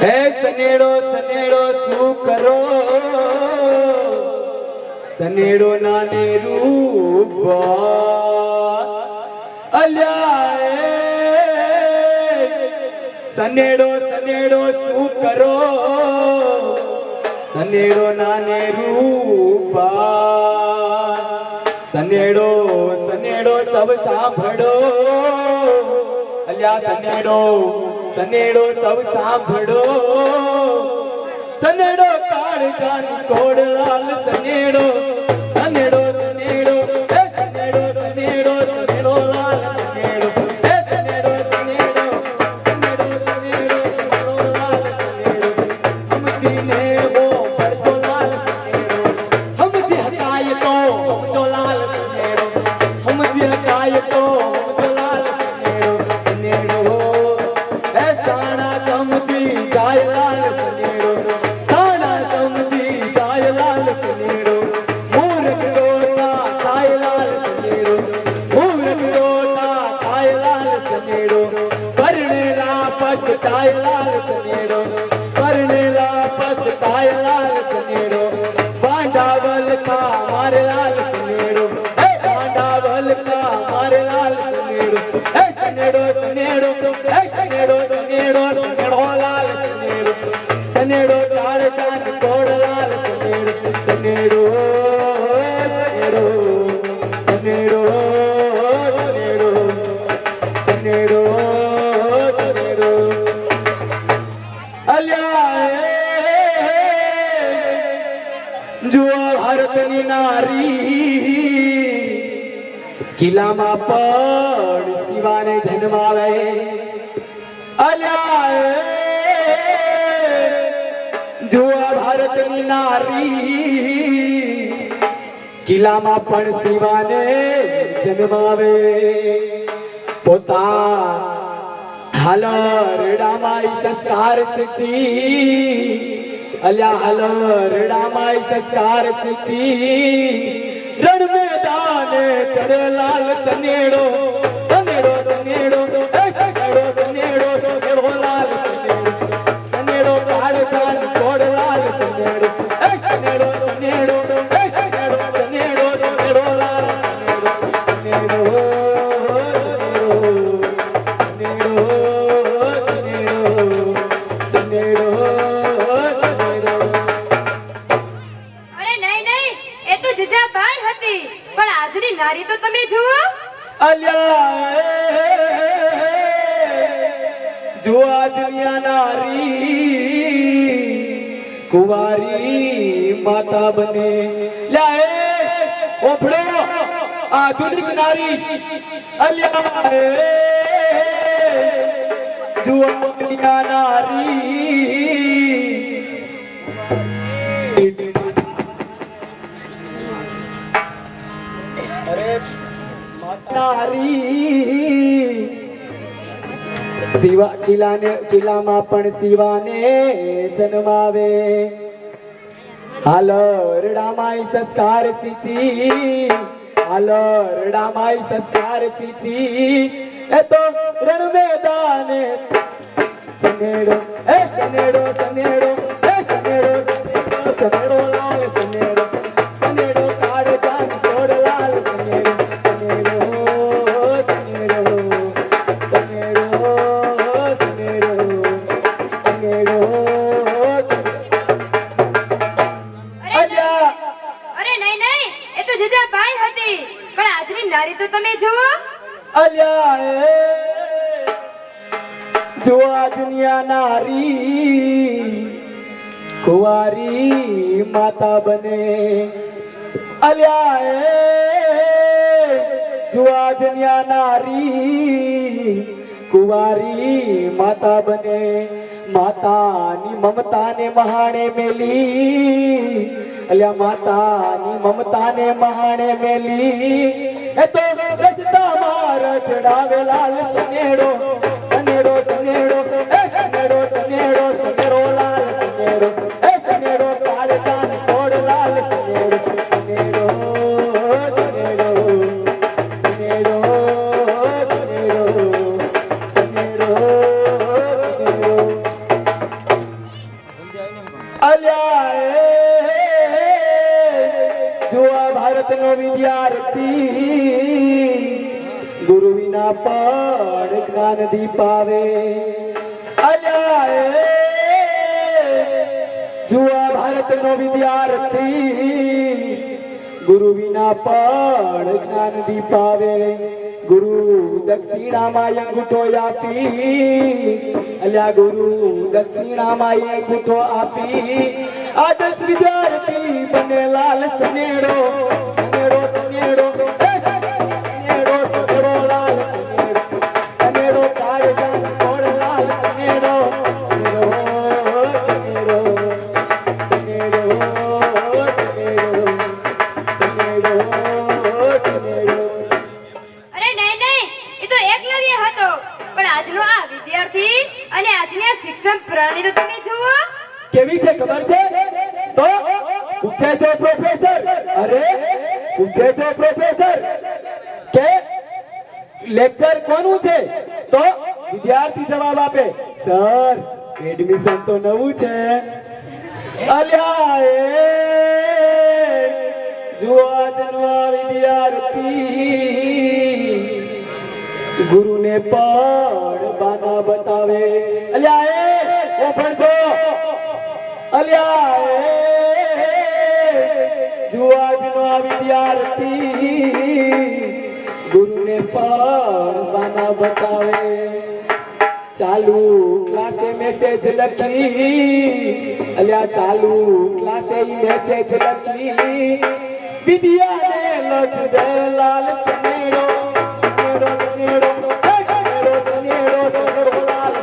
હે સનેડો સનેડો શું કરો સનેડો નાને રૂપ અલ્યા સનેડો સનેડો શું કરો સનેડો નાને રૂપ સનેડો સનેડો સબ સાંભળો અલ્યા સનેડો સનેડો સબ સાંભળો સનેડો કાળજાન કોડલાલ સનેડો સનેડો સનેડો હે સનેડો સનેડો સનેડો લાલ સનેડો હે સનેડો સનેડો સનેડો સનેડો સનેડો લાલ સનેડો હમથી ને વો પડતો લાલ સનેડો હમથી હકાય તો હમજો લાલ સનેડો હમથી હકાય તો હમજો લાલ સનેડો સનેડો હે સાણા સમજી જાય લાલ સનેડો સાણા સમજી જાય લાલ સનેડો મૂર્ખ ડોટા થાય લાલ સનેડો મૂર્ખ ડોટા થાય લાલ સનેડો પરણેલા પછતાય લાલ સનેડો પરણેલા પછતાય લાલ સનેડો પાંડાવલ કા મારે લાલ સનેડો હે પાંડાવલ કા મારે લાલ સનેડો હે સનેડો સનેડો હે સનેડો સનેડો સનેડો લાલ સનેડો સનેડો કાળ ચાંદ કોડ લાલ સનેડો સનેડો સનેડો સનેડો સનેડો સનેડો અલ્યા જુઓ ભારતની નારી કિલ્લામાં પડ શિવાને જન્માવે અલ્યા જુઓ ભારતની નારી કિલ્લામાં પણ શિવાને જન્માવે પોતા હલરડામાં સંસ્કાર શીખી અલ્યા હલરડામાં સંસ્કાર શીખી રણ મેદાને ચરે લાલ સનેડો સનેડો સનેડો સનેડો સનેડો સનેડો લાલ સનેડો સનેડો કાળજાન કોડ લાલ સનેડો સનેડો સનેડો સનેડો સનેડો સનેડો લાલ સનેડો સનેડો નારી તો તમે જુઓ અલ્યા જો આજની નારી કુંવારી માતા બને લ્યા ઓફળો આધુનિક નારી અલ્યા જો આજની નારી નારી શિવા કિલ્લામાં પણ શિવાને જન્માવે હાલરડામાં સંસ્કાર શીખી હાલરડામાં સંસ્કાર શીખી એ તો રણ મેદાને સનેડો એ સનેડો સનેડો એ સનેડો સનેડો લાલ સનેડો સનેડો કાળજાન કોડ લાલ સનેડો નારી તો તમે જુઓ અલ્યા જો આ દુનિયા નારી કુંવારી માતા બને અલ્યા જો આ દુનિયા નારી કુંવારી માતા બને માતાની મમતાને મહાણે મેલી અલ્યા માતાની મમતાને મહાણે મેલી એ તો રજતા માર ચડાવે લાલ સનેડો સનેડો સનેડો એ સનેડો સનેડો સનેડો લાલ સનેડો એ સનેડો કાળજાન કોડ લાલ સનેડો સનેડો સનેડો સનેડો સનેડો સનેડો જ્ઞાન દીપાવે અલ્યા જુઆ ભારતનો વિદ્યાર્થી ગુરુ વિના પણ જ્ઞાન દીપાવે ગુરુ દક્ષિણામાં અંગૂઠો આપી અલ્યા ગુરુ દક્ષિણામાં અંગૂઠો આપી આદર્શ વિદ્યાર્થી બને લાલ સનેડો સનેડો સનેડો સનેડો સનેડો લાલ સનેડો સનેડો કાળજાન કોળ લાલ સનેડો સનેડો સનેડો સનેડો સનેડો અરે નહીં નહીં એ તો એકલવ્ય હતો પણ આજનો આ વિદ્યાર્થી અને આજની આ શિક્ષણ પ્રણાલી તો તમે જુઓ કેવી છે ખબર છે તો પૂછે તો પ્રોફેસર અરે પૂછે તો પ્રોફેસર કે લેક્ચર કોનું છે તો વિદ્યાર્થી જવાબ આપે સર એડમિશન તો નવું છે અલ્યા જુઓ આજનો આ વિદ્યાર્થી ગુરુને પણ બાના બતાવે અલ્યા ઓ ભણતો અલ્યા જુઆજનો આ વિદ્યાર્થી ગુરુને પણ બાના બતાવે ચાલુ ક્લાસે મેસેજ લખી અલ્યા ચાલુ ક્લાસે મેસેજ લખી વિદ્યાને લખ દે લાલ સનેડો સનેડો સનેડો સનેડો સનેડો સનેડો લાલ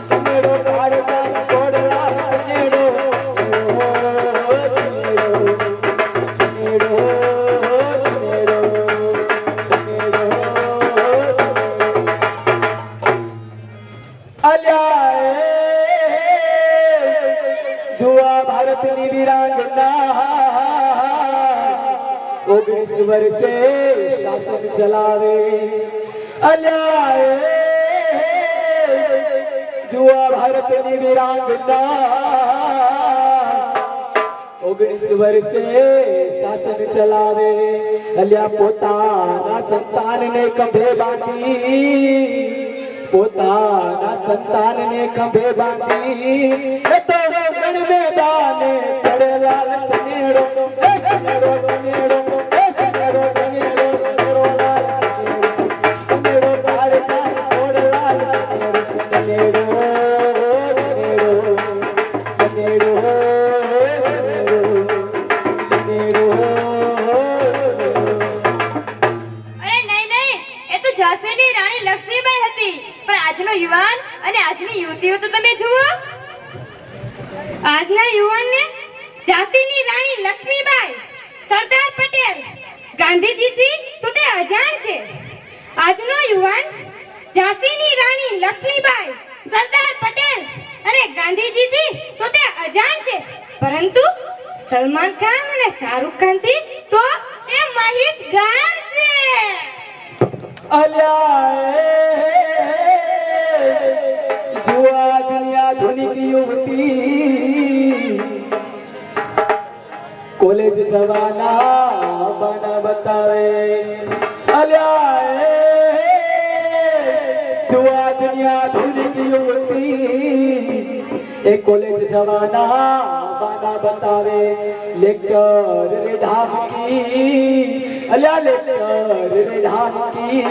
સનેડો કાળજાન કોડ લાલ સનેડો સનેડો સનેડો સનેડો અલ્યા જુઆ ભારતની વીરાંગના 19 વર્ષે શાસન ચલાવે અલ્યા જુઆ ભારતની વીરાંગના 19 વર્ષે શાસન ચલાવે અલ્યા પોતાના સંતાનને ખંભે બાંધી પોતાના સંતાનને ખંભે બાંધી એ તો રણ મેદાને ચડે લાલ સનેડો સનેડો સનેડો સનેડો સનેડો સનેડો લાલ સનેડો કાળજાન કોડ લાલ સનેડો સનેડો સનેડો સનેડો અરે નહીં નહીં એ તો ઝાંસીની રાણી લક્ષ્મીબાઈ હતી પણ આજનો યુવાન અને આજની યુવતીઓ તો તમે જુઓ આજના યુવાનને ઝાંસીની રાણી લક્ષ્મીબાઈ સરદાર પટેલ ગાંધીજીથી તો તે અજાણ છે આજનો યુવાન ઝાંસીની રાણી લક્ષ્મીબાઈ સરદાર પટેલ અને ગાંધીજીથી તો તે અજાણ છે પરંતુ સલમાન ખાન અને શાહરુખ ખાનથી તો એ માહિતગાર છે જુઆ દુનિયા આધુનિક યુવતી કોલેજ જવાના બાના બતાવે અલ્યા જુઆ દુનિયા આધુનિક યુવતી એ કોલેજ જવાના બાના બતાવે લેક્ચર રે ઢામકી અલ્યા લેક્ચર રે ઢામકી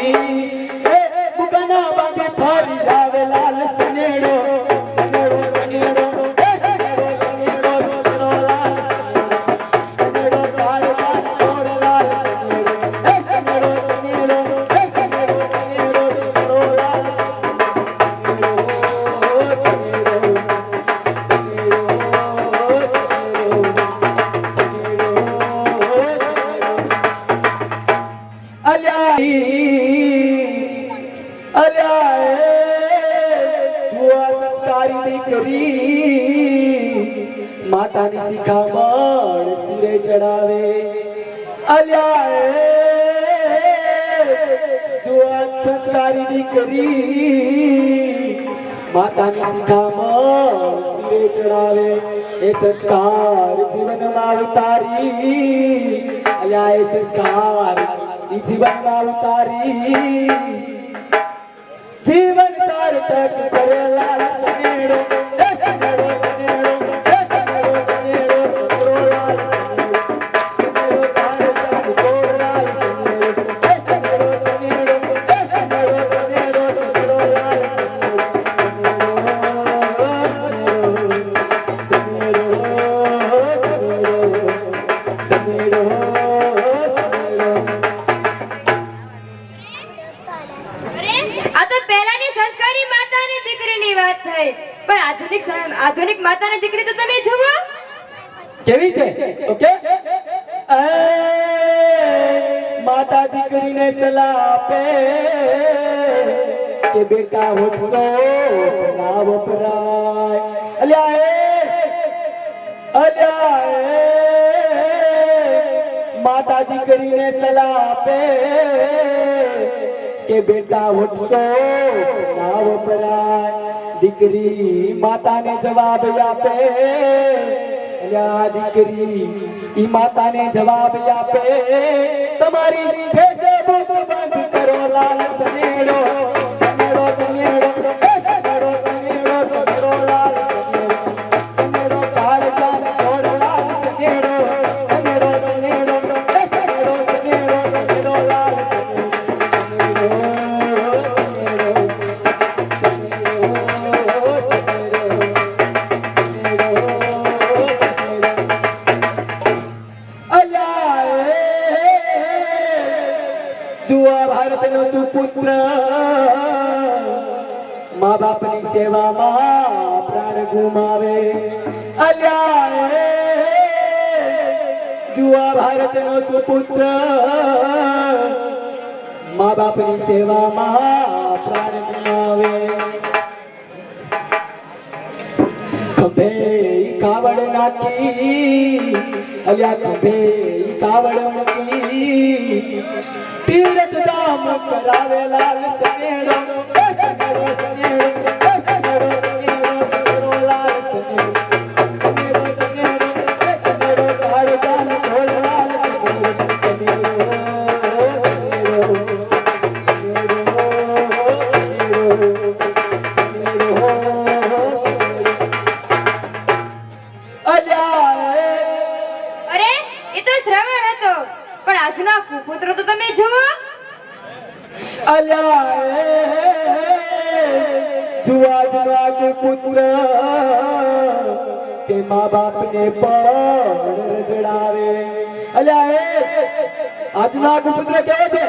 એ બુકાના બાંધે ફરી આવે લાલ સનેડો સનેડો સનેડો સનેડો સનેડો સનેડો લાલ સનેડો કાળજાન કોડ લાલ સનેડો સનેડો સનેડો સનેડો સનેડો લાલ માતાની શિખામણ સિરે ચડાવે અલ્યા જો સંસ્કારી દીકરી માતાની શિખામણ સિરે ચડાવે એ સંસ્કાર જીવનમાં ઉતારી અલ્યા એ સંસ્કાર જીવનમાં ઉતારી જીવન સાર્થક કરે લાલ સનેડો એ સનેડો સનેડો એ સનેડો સનેડો સનેડો લાલ સનેડો સનેડો તારતક કોડ લાલ સનેડો એ સનેડો સનેડો એ સનેડો સનેડો સનેડો લાલ આ તો પહેલાની સંસ્કારી માતા અને દીકરીની વાત થઈ, પણ આધુનિક માતા અને દીકરી તો તમે જુઓ. કેવી છે ઓકે માતા દીકરીને સલાહ આપે કે બેટા હોઠો ના વપરાય અલ્યા માતા દીકરીને સલાહ આપે કે બેટા હોઠો ના વપરાય દીકરી માતાને જવાબ આપે અલ્યા દીકરી ઈ માતાને જવાબ આપે તમારી ફેસબુક બંધ કરો લાલ સનેડો સનેડો સનેડો સનેડો સનેડો સનેડો લાલ સનેડો કાળજાન છોડ લાલ સનેડો સનેડો સનેડો સનેડો સનેડો સનેડો લાલ જુआ ભારતનો સુપુત્ર મા બાપની સેવામાં પ્રાણ ગુમાવે અલ્યા જુआ ભારતનો સુપુત્ર મા બાપની સેવામાં પ્રાણ ગુમાવે ખભે કાવડ નાખી અલ્યા ખભે કાવડ મૂકી તીરથ ધામ કરાવે લાલ સનેડો સનેડો સનેડો સનેડો સનેડો લાલ સનેડો સનેડો સનેડો સનેડો કાળજાન ઢોલ લાલ સનેડો અરે એ તો શ્રવણ હતો, પણ આજનો કુપુત્ર તો તમે જુઓ. જુઆ પુત્ર તે મા બાપને પણ રજડાવે અલ્યા આજના પુત્ર કેવો છે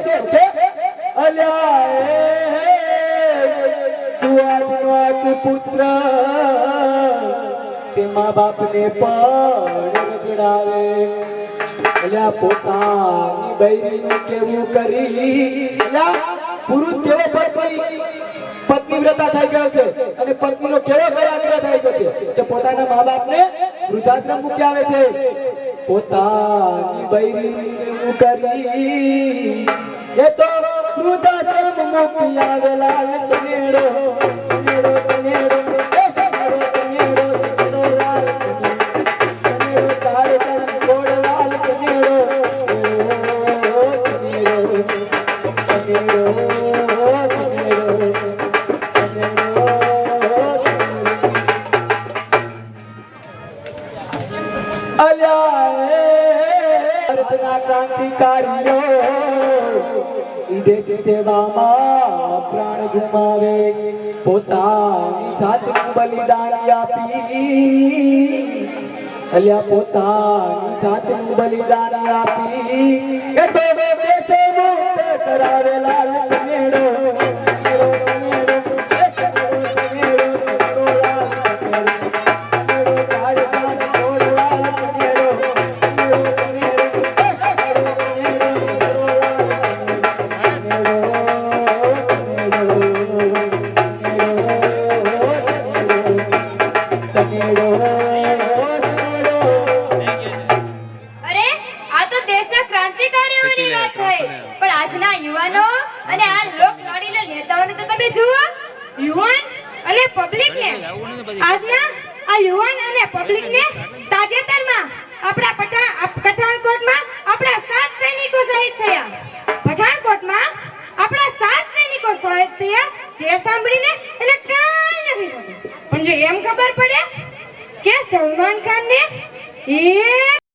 જુઆ પુત્ર તે મા બાપને પણ રજડાવે અલ્યા પોતાની બૈરીનું કેવું કરી અલ્યા પુરુષ કેવો પતિવ્રતા થઈ ગયો છે અને પત્નીનો કેવો દયાગ્રહ થઈ ગયો છે કે પોતાના મા બાપને વૃદ્ધાશ્રમ મૂકી આવે છે પોતાની બૈરીનું કેવું કરી એ તો વૃદ્ધાશ્રમ મૂકી આવેલા સનેડો સનેડો સનેડો ક્રાંતિકારીઓ દેશ સેવામાં પ્રાણ ગુમાવે પોતાની જાતનું બલિદાન આપી અલ્યા પોતાની જાતનું બલિદાન આપી એ તો દેશે મુક્ત કરાવેલા સનેડો આજના આ યુવાન અને પબ્લિકને તાજેતરમાં આપણા પઠાણકોટમાં આપણા 7 સૈનિકો શહીદ થયા. પઠાણકોટમાં આપણા 7 સૈનિકો શહીદ થયા. જે ખબર પડે કે સલમાન ખાન ને